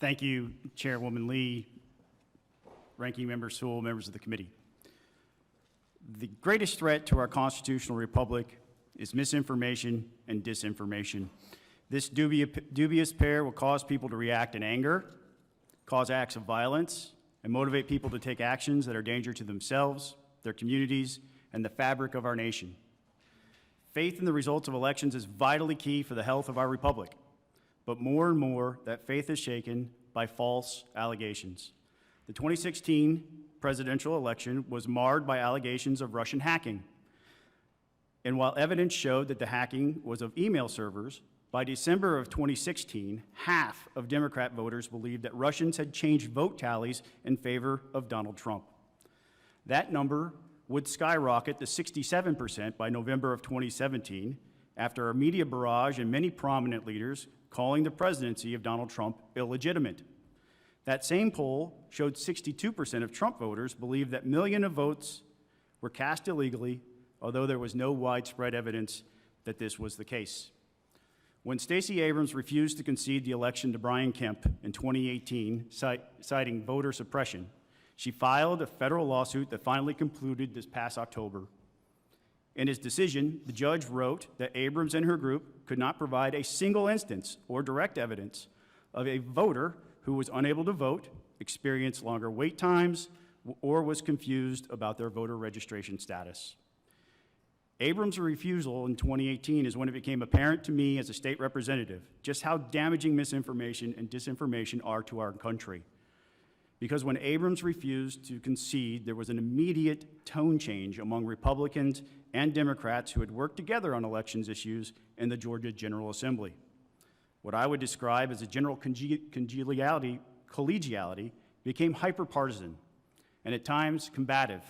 Thank you, Chairwoman Lee, Ranking Member Sewell, members of the committee. The greatest threat to our constitutional republic is misinformation and disinformation. This dubious pair will cause people to react in anger, cause acts of violence, and motivate people to take actions that are a danger to themselves, their communities, and the fabric of our nation. Faith in the results of elections is vitally key for the health of our republic, but more and more that faith is shaken by false allegations. The 2016 presidential election was marred by allegations of Russian hacking. And while evidence showed that the hacking was of email servers, by December of 2016, half of Democrat voters believed that Russians had changed vote tallies in favor of Donald Trump. That number would skyrocket to 67% by November of 2017 after a media barrage and many prominent leaders calling the presidency of Donald Trump illegitimate. That same poll showed 62% of Trump voters believed that millions of votes were cast illegally, although there was no widespread evidence that this was the case. When Stacey Abrams refused to concede the election to Brian Kemp in 2018, citing voter suppression, she filed a federal lawsuit that finally concluded this past October. In his decision, the judge wrote that Abrams and her group could not provide a single instance or direct evidence of a voter who was unable to vote, experienced longer wait times, or was confused about their voter registration status. Abrams' refusal in 2018 is when it became apparent to me as a state representative just how damaging misinformation and disinformation are to our country. Because when Abrams refused to concede, there was an immediate tone change among Republicans and Democrats who had worked together on elections issues in the Georgia General Assembly. What I would describe as a general collegiality became hyper-partisan and at times combative.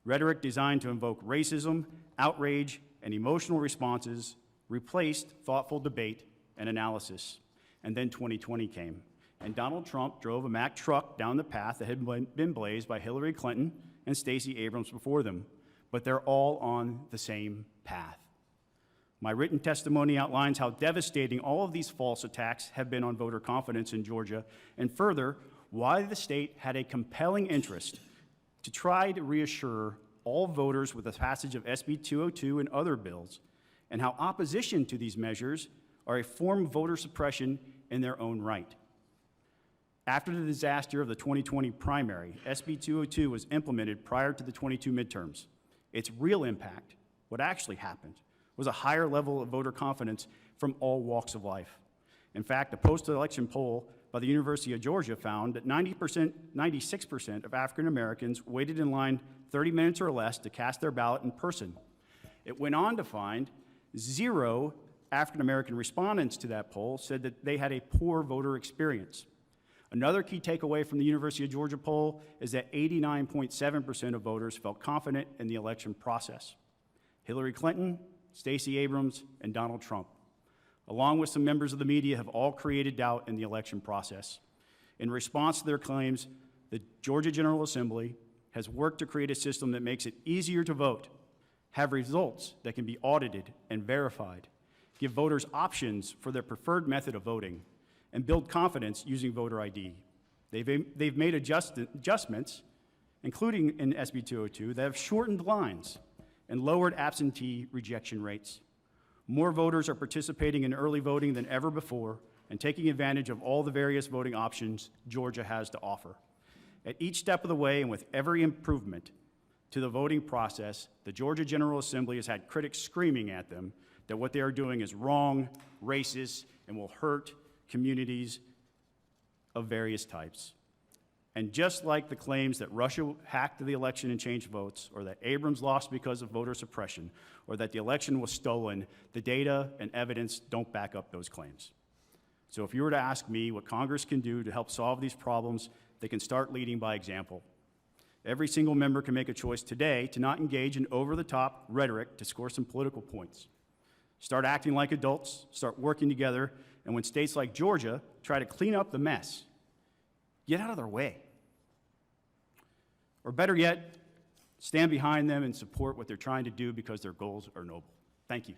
Rhetoric designed to invoke racism, outrage, and emotional responses replaced thoughtful debate and analysis. And then 2020 came, and Donald Trump drove a Mack truck down the path that had been blazed by Hillary Clinton and Stacey Abrams before them, but they're all on the same path. My written testimony outlines how devastating all of these false attacks have been on voter confidence in Georgia, and further, why the state had a compelling interest to try to reassure all voters with the passage of SB 202 and other bills, and how opposition to these measures are a form of voter suppression in their own right. After the disaster of the 2020 primary, SB 202 was implemented prior to the 22 midterms. Its real impact, what actually happened, was a higher level of voter confidence from all walks of life. In fact, a post-election poll by the University of Georgia found that 96% of African Americans waited in line 30 minutes or less to cast their ballot in person. It went on to find 0 African American respondents to that poll said that they had a poor voter experience. Another key takeaway from the University of Georgia poll is that 89.7% of voters felt confident in the election process. Hillary Clinton, Stacey Abrams, and Donald Trump, along with some members of the media, have all created doubt in the election process. In response to their claims, the Georgia General Assembly has worked to create a system that makes it easier to vote, have results that can be audited and verified, give voters options for their preferred method of voting, and build confidence using voter ID. They've made adjustments, including in SB 202, that have shortened lines and lowered absentee rejection rates. More voters are participating in early voting than ever before and taking advantage of all the various voting options Georgia has to offer. At each step of the way and with every improvement to the voting process, the Georgia General Assembly has had critics screaming at them that what they are doing is wrong, racist, and will hurt communities of various types. And just like the claims that Russia hacked the election and changed votes, or that Abrams lost because of voter suppression, or that the election was stolen, the data and evidence don't back up those claims. So if you were to ask me what Congress can do to help solve these problems, they can start leading by example. Every single member can make a choice today to not engage in over-the-top rhetoric to score some political points. Start acting like adults, start working together, and when states like Georgia try to clean up the mess, get out of their way. Or better yet, stand behind them and support what they're trying to do because their goals are noble. Thank you.